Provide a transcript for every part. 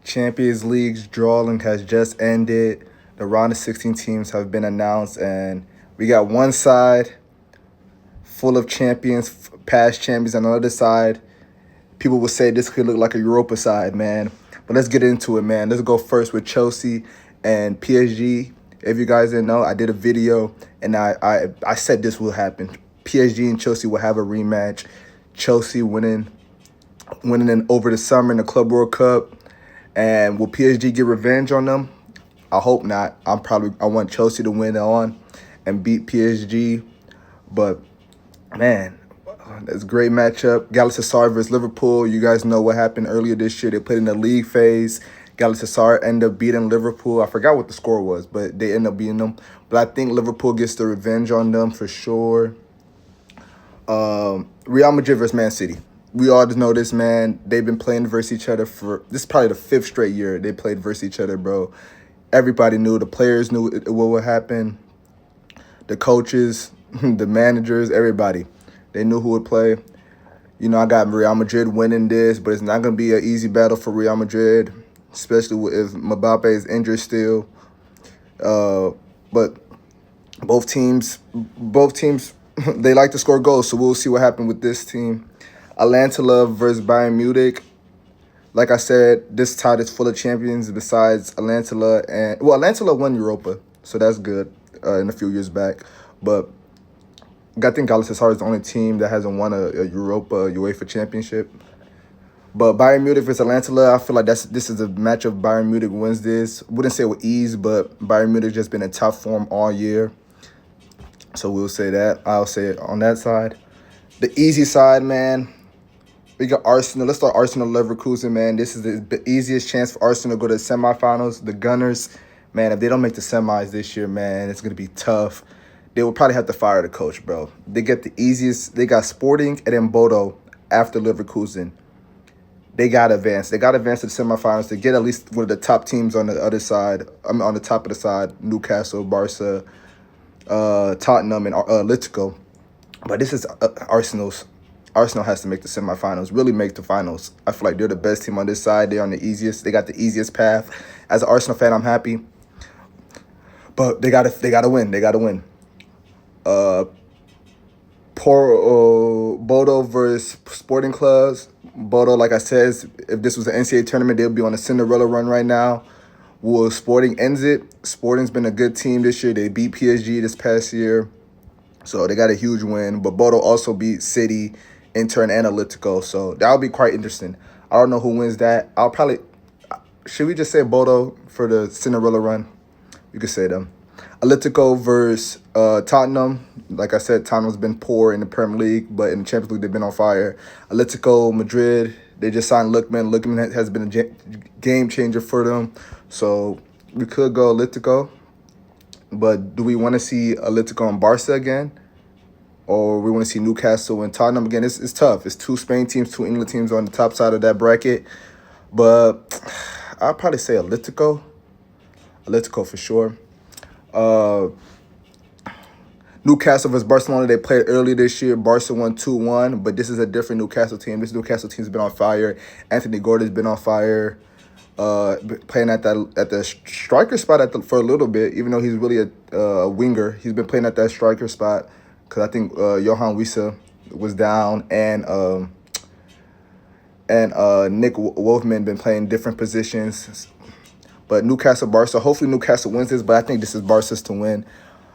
Champions League's drawing has just ended. The round of 16 teams have been announced, and we got one side full of champions, past champions, and on the other side, people would say this could look like a Europa side, man. But let's get into it, man. Let's go first with Chelsea and PSG. If you guys didn't know, I did a video, and I said this will happen. PSG and Chelsea will have a rematch. Chelsea winning over the summer in the Club World Cup. And will PSG get revenge on them? I hope not. I want Chelsea to win on and beat PSG. But man, that's a great matchup. Galatasaray versus Liverpool. You guys know what happened earlier this year. They played in the league phase. Galatasaray ended up beating Liverpool. I forgot what the score was, but they ended up beating them. But I think Liverpool gets the revenge on them for sure. Real Madrid versus Man City. We all know this, man. They've been playing versus each other this is probably the 5th straight year they played versus each other, bro. Everybody knew. The players knew what would happen. The coaches, the managers, everybody. They knew who would play. You know, I got Real Madrid winning this, but it's not going to be an easy battle for Real Madrid, especially if Mbappe is injured still. But both teams, they like to score goals, so we'll see what happens with this team. Atalanta versus Bayern Munich. Like I said, this tie is full of champions besides Atalanta. Atalanta won Europa, so that's good in a few years back. But I think Galatasaray is the only team that hasn't won a UEFA championship. But Bayern Munich versus Atalanta, I feel like this is a matchup. Bayern Munich wins this. Wouldn't say with ease, but Bayern Munich just been in top form all year. So we'll say that. I'll say it on that side. The easy side, man. We got Arsenal. Let's start Arsenal Leverkusen, man. This is the easiest chance for Arsenal to go to the semifinals. The Gunners, man, if they don't make the semis this year, man, it's going to be tough. They will probably have to fire the coach, bro. They get the easiest. They got Sporting and then Bodo after Leverkusen. They got to advance. They got to advance to the semifinals to get at least one of the top teams on the other side. On the top of the side, Newcastle, Barca, Tottenham, and Atletico. But this is Arsenal's. Arsenal has to make the semifinals, really make the finals. I feel like they're the best team on this side. They're on the easiest. They got the easiest path. As an Arsenal fan, I'm happy. But they gotta win. They gotta win. Bodo versus Sporting Clubs. Bodo, like I said, if this was an NCAA tournament, they'll be on a Cinderella run right now. Will Sporting ends it? Sporting's been a good team this year. They beat PSG this past year. So they got a huge win. But Bodo also beat City, Inter, and Atletico. So that'll be quite interesting. I don't know who wins that. Should we just say Bodo for the Cinderella run? You could say them. Atletico versus Tottenham. Like I said, Tottenham's been poor in the Premier League, but in the Champions League, they've been on fire. Atletico Madrid, they just signed Lookman. Lookman has been a game changer for them. So we could go Atletico. But do we want to see Atletico and Barca again? Or we want to see Newcastle and Tottenham again? It's tough. It's 2 Spain teams, 2 England teams on the top side of that bracket. But I'll probably say Atletico. Atletico for sure. Newcastle versus Barcelona. They played earlier this year. Barca won 2-1. But this is a different Newcastle team. This Newcastle team's been on fire. Anthony Gordon's been on fire. Playing at the striker spot for a little bit, even though he's really a winger. He's been playing at that striker spot because I think Johan Wissa was down and Nick Wolfman been playing different positions. But Newcastle, Barca, hopefully Newcastle wins this, but I think this is Barca's to win.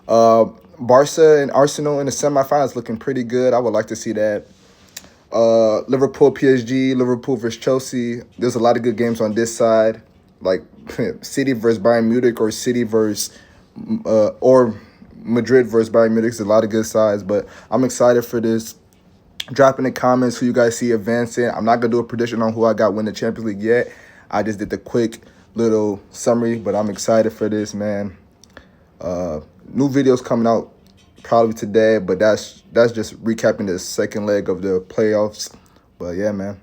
Barca and Arsenal in the semifinals looking pretty good. I would like to see that. Liverpool, PSG, Liverpool versus Chelsea. There's a lot of good games on this side, like City versus Bayern Munich or City versus or Madrid versus Bayern Munich. There's a lot of good sides, but I'm excited for this. Drop in the comments who you guys see advancing. I'm not gonna do a prediction on who I got win the Champions League yet. I just did the quick little summary, but I'm excited for this, man. New videos coming out probably today, but that's just recapping the second leg of the playoffs. But yeah, man.